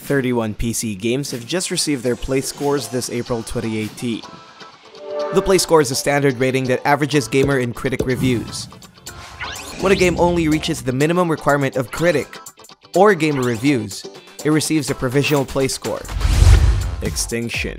31 PC games have just received their Playscores this April 2018. The Playscore is a standard rating that averages gamer and critic reviews. When a game only reaches the minimum requirement of critic or gamer reviews, it receives a provisional Playscore. Extinction.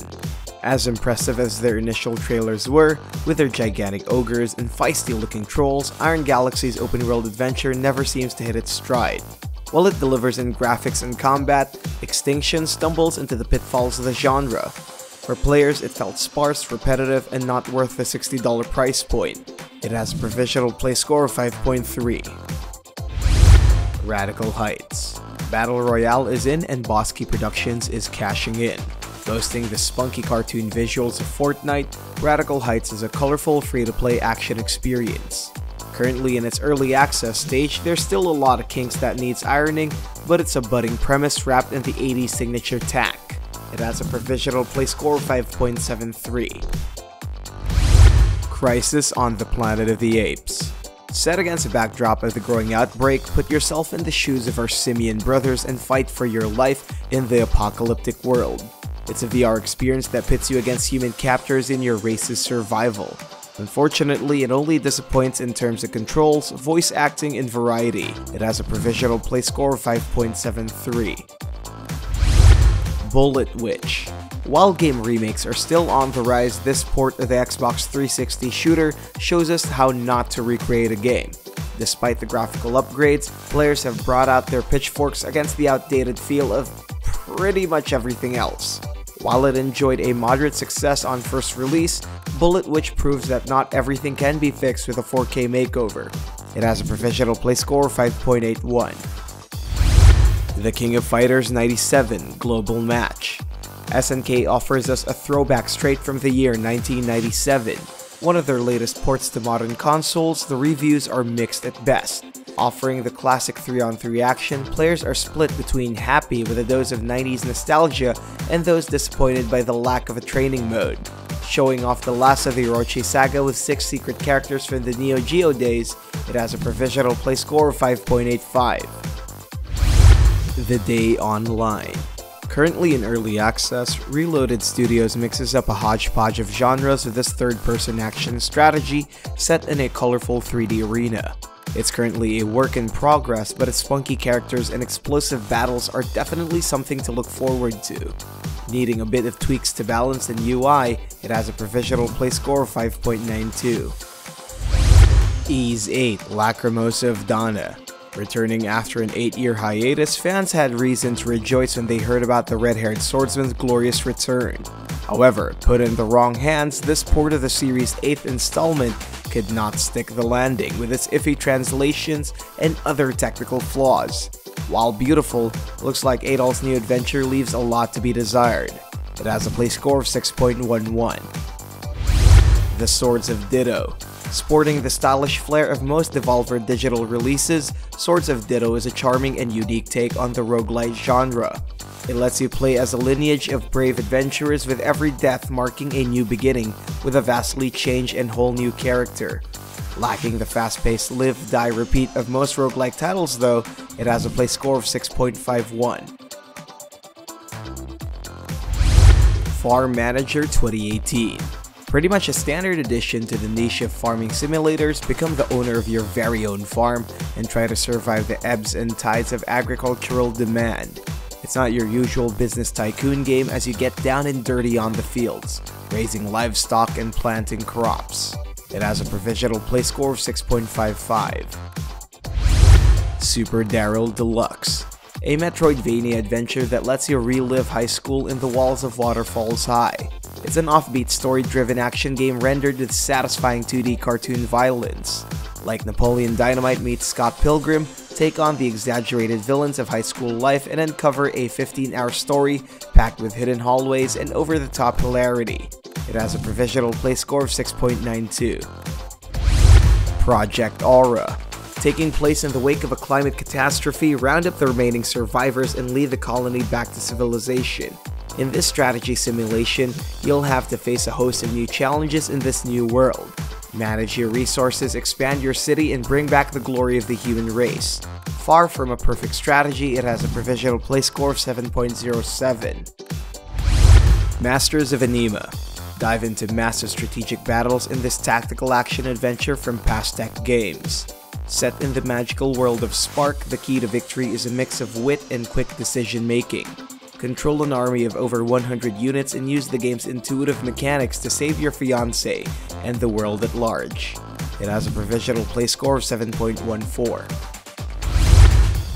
As impressive as their initial trailers were, with their gigantic ogres and feisty-looking trolls, Iron Galaxy's open-world adventure never seems to hit its stride. While it delivers in graphics and combat, Extinction stumbles into the pitfalls of the genre. For players, it felt sparse, repetitive, and not worth the $60 price point. It has a provisional Playscore of 5.3. Radical Heights. Battle Royale is in and Boss Key Productions is cashing in. Boasting the spunky cartoon visuals of Fortnite, Radical Heights is a colorful, free-to-play action experience. Currently in its early access stage, there's still a lot of kinks that needs ironing, but it's a budding premise wrapped in the 80s signature tack. It has a provisional Playscore of 5.73. Crisis on the Planet of the Apes. Set against a backdrop of the growing outbreak, put yourself in the shoes of our simian brothers and fight for your life in the apocalyptic world. It's a VR experience that pits you against human captors in your race's survival. Unfortunately, it only disappoints in terms of controls, voice acting, and variety. It has a provisional Playscore of 5.73. Bullet Witch. While game remakes are still on the rise, this port of the Xbox 360 shooter shows us how not to recreate a game. Despite the graphical upgrades, players have brought out their pitchforks against the outdated feel of pretty much everything else. While it enjoyed a moderate success on first release, Bullet Witch proves that not everything can be fixed with a 4K makeover. It has a provisional Playscore of 5.81. The King of Fighters 97 Global Match. SNK offers us a throwback straight from the year 1997. One of their latest ports to modern consoles, the reviews are mixed at best. Offering the classic 3-on-3 action, players are split between happy with a dose of 90s nostalgia and those disappointed by the lack of a training mode. Showing off the last of the Orochi saga with 6 secret characters from the Neo Geo days, it has a provisional Playscore of 5.85. The Day Online. Currently in early access, Reloaded Studios mixes up a hodgepodge of genres with this third-person action strategy set in a colorful 3D arena. It's currently a work in progress, but its funky characters and explosive battles are definitely something to look forward to. Needing a bit of tweaks to balance and UI, it has a provisional Playscore of 5.92. Ys 8 Lacrimosa of Dana. Returning after an 8-year hiatus, fans had reason to rejoice when they heard about the red-haired swordsman's glorious return. However, put in the wrong hands, this port of the series' 8th installment could not stick the landing with its iffy translations and other technical flaws. While beautiful, looks like Adol's new adventure leaves a lot to be desired. It has a Playscore of 6.11. The Swords of Ditto. Sporting the stylish flair of most Devolver Digital releases, Swords of Ditto is a charming and unique take on the roguelite genre. It lets you play as a lineage of brave adventurers with every death marking a new beginning with a vastly changed and whole new character. Lacking the fast-paced live, die, repeat of most roguelike titles though, it has a Playscore of 6.51. Farm Manager 2018. Pretty much a standard addition to the niche of farming simulators, become the owner of your very own farm and try to survive the ebbs and tides of agricultural demand. It's not your usual business tycoon game as you get down and dirty on the fields, raising livestock and planting crops. It has a provisional Playscore of 6.55. Super Daryl Deluxe. A Metroidvania adventure that lets you relive high school in the walls of Waterfalls High. It's an offbeat story-driven action game rendered with satisfying 2D cartoon violence. Like Napoleon Dynamite meets Scott Pilgrim, take on the exaggerated villains of high school life and uncover a 15-hour story packed with hidden hallways and over-the-top hilarity. It has a provisional Playscore of 6.92. Project Aura. Taking place in the wake of a climate catastrophe, round up the remaining survivors and lead the colony back to civilization. In this strategy simulation, you'll have to face a host of new challenges in this new world. Manage your resources, expand your city, and bring back the glory of the human race. far from a perfect strategy, it has a provisional play score of 7.07. Masters of Anima. Dive into massive strategic battles in this tactical action adventure from past tech games. Set in the magical world of Spark, the key to victory is a mix of wit and quick decision making. Control an army of over 100 units and use the game's intuitive mechanics to save your fiancé and the world at large. It has a provisional play score of 7.14.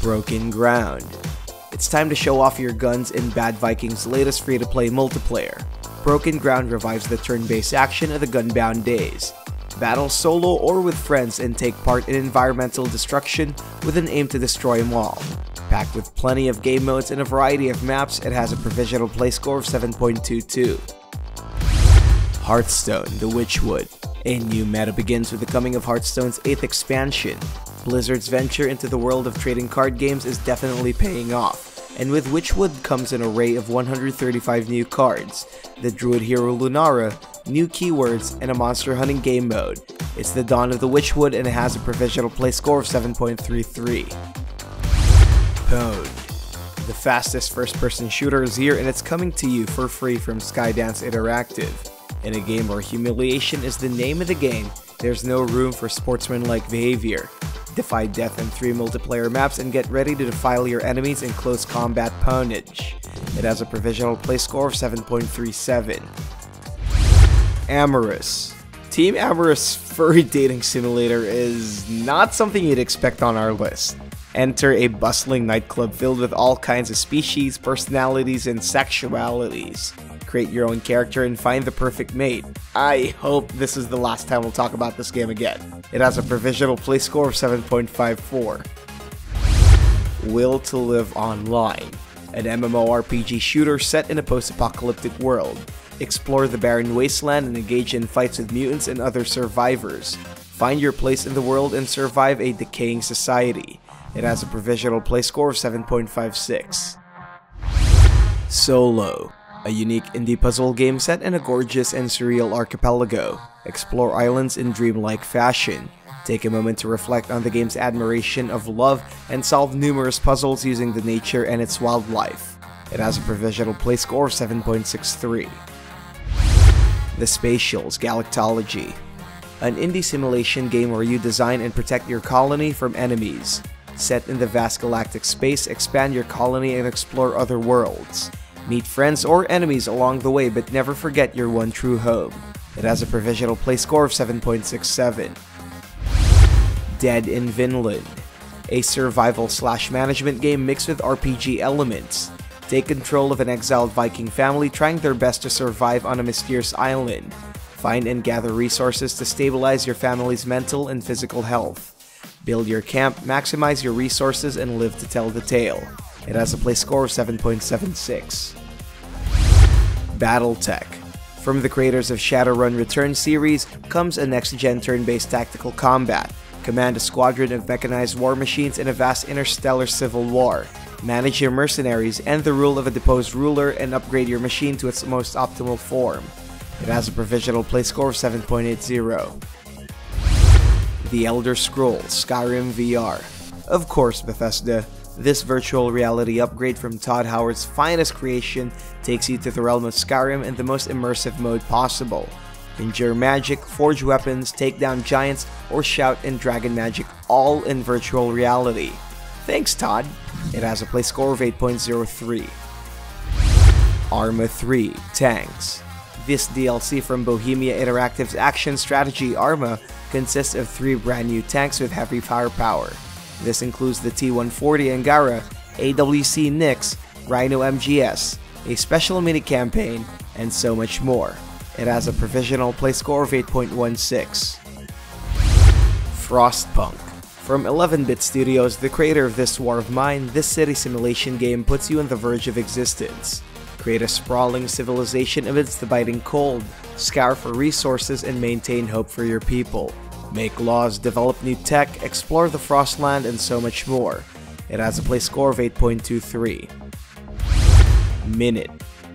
Broken Ground. It's time to show off your guns in Bad Vikings' latest free-to-play multiplayer. Broken Ground revives the turn-based action of the Gunbound days. Battle solo or with friends and take part in environmental destruction with an aim to destroy them all. Packed with plenty of game modes and a variety of maps, it has a provisional play score of 7.22. Hearthstone: The Witchwood. A new meta begins with the coming of Hearthstone's 8th expansion. Blizzard's venture into the world of trading card games is definitely paying off, and with Witchwood comes an array of 135 new cards, the Druid hero Lunara, new keywords, and a monster hunting game mode. It's the dawn of the Witchwood and it has a provisional play score of 7.33. Pwned. The fastest first-person shooter is here and it's coming to you for free from Skydance Interactive. In a game where humiliation is the name of the game, there's no room for sportsmanlike behavior. Defy death in 3 multiplayer maps and get ready to defile your enemies in close combat poundage. It has a provisional play score of 7.37. Amorous. Team Amorous furry dating simulator is not something you'd expect on our list. Enter a bustling nightclub filled with all kinds of species, personalities, and sexualities. Create your own character and find the perfect mate. I hope this is the last time we'll talk about this game again. It has a provisional play score of 7.54. Will to Live Online. An MMORPG shooter set in a post-apocalyptic world. Explore the barren wasteland and engage in fights with mutants and other survivors. Find your place in the world and survive a decaying society. It has a provisional play score of 7.56. Solo. A unique indie puzzle game set in a gorgeous and surreal archipelago. Explore islands in dreamlike fashion. Take a moment to reflect on the game's admiration of love and solve numerous puzzles using the nature and its wildlife. It has a provisional play score of 7.63. The Spatials: Galactology. An indie simulation game where you design and protect your colony from enemies. Set in the vast galactic space, expand your colony and explore other worlds. Meet friends or enemies along the way, but never forget your one true home. It has a provisional play score of 7.67. Dead in Vinland. A survival/management game mixed with RPG elements. Take control of an exiled Viking family trying their best to survive on a mysterious island. Find and gather resources to stabilize your family's mental and physical health. Build your camp, maximize your resources, and live to tell the tale. It has a play score of 7.76. Battletech. From the creators of Shadowrun Return series comes a next-gen turn-based tactical combat. Command a squadron of mechanized war machines in a vast interstellar civil war. Manage your mercenaries and the rule of a deposed ruler and upgrade your machine to its most optimal form. It has a provisional play score of 7.80. The Elder Scrolls: Skyrim VR. Of course, Bethesda. This virtual reality upgrade from Todd Howard's finest creation takes you to the realm of Skyrim in the most immersive mode possible. Endure magic, forge weapons, take down giants, or shout in dragon magic, all in virtual reality. Thanks, Todd. It has a play score of 8.03. Arma 3: Tanks. This DLC from Bohemia Interactive's action strategy Arma consists of 3 brand new tanks with heavy firepower. This includes the T-140 Angara, AWC Nyx, Rhino MGS, a special mini-campaign, and so much more. It has a provisional play score of 8.16. Frostpunk. From 11-Bit Studios, the creator of This War of Mine, this city simulation game puts you on the verge of existence. Create a sprawling civilization amidst the biting cold, scour for resources, and maintain hope for your people. Make laws, develop new tech, explore the Frostland, and so much more. It has a play score of 8.23. Minute.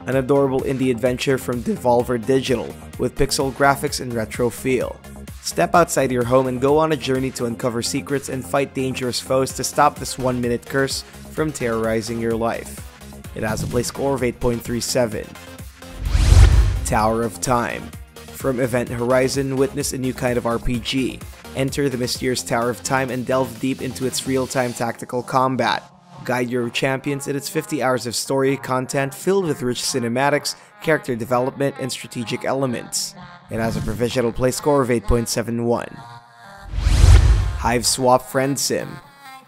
An adorable indie adventure from Devolver Digital with pixel graphics and retro feel. Step outside your home and go on a journey to uncover secrets and fight dangerous foes to stop this 1-minute curse from terrorizing your life. It has a Playscore of 8.37. Tower of Time. From Event Horizon, witness a new kind of RPG. Enter the mysterious Tower of Time and delve deep into its real-time tactical combat. Guide your champions in its 50 hours of story content filled with rich cinematics, character development, and strategic elements. It has a provisional Playscore of 8.71. Hive Swap Friend Sim.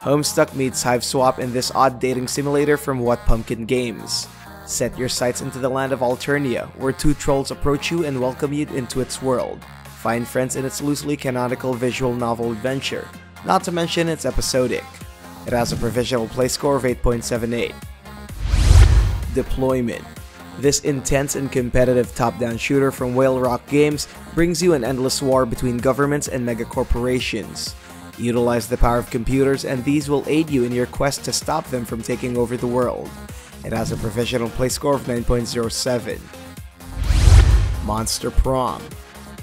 Homestuck meets Hive Swap in this odd dating simulator from What Pumpkin Games. Set your sights into the land of Alternia, where two trolls approach you and welcome you into its world. Find friends in its loosely canonical visual novel adventure, not to mention it's episodic. It has a provisional Playscore of 8.78. Deployment. This intense and competitive top-down shooter from Whale Rock Games brings you an endless war between governments and megacorporations. Utilize the power of computers and these will aid you in your quest to stop them from taking over the world. It has a provisional Playscore of 9.07. Monster Prom.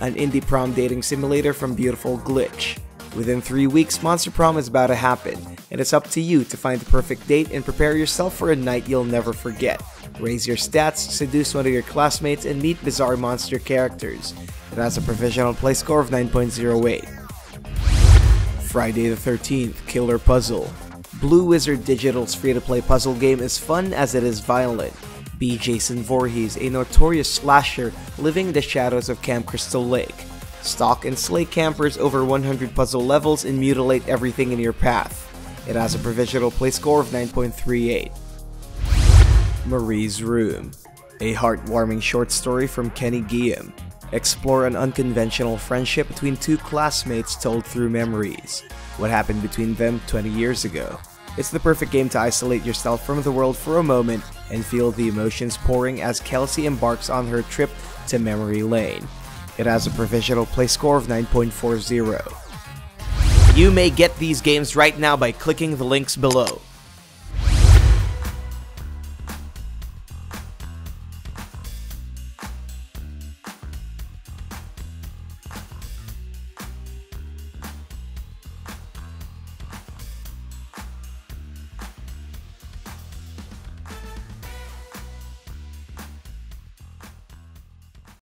An indie prom dating simulator from Beautiful Glitch. Within 3 weeks, Monster Prom is about to happen, and it's up to you to find the perfect date and prepare yourself for a night you'll never forget. Raise your stats, seduce one of your classmates, and meet bizarre monster characters. It has a provisional Playscore of 9.08. Friday the 13th Killer Puzzle. Blue Wizard Digital's free-to-play puzzle game is fun as it is violent. Be Jason Voorhees, a notorious slasher living in the shadows of Camp Crystal Lake. Stalk and slay campers over 100 puzzle levels and mutilate everything in your path. It has a provisional Playscore of 9.38. Marie's Room. A heartwarming short story from Kenny Guillaume. Explore an unconventional friendship between two classmates told through memories. What happened between them 20 years ago. It's the perfect game to isolate yourself from the world for a moment and feel the emotions pouring as Kelsey embarks on her trip to Memory Lane. It has a provisional Playscore of 9.40. You may get these games right now by clicking the links below.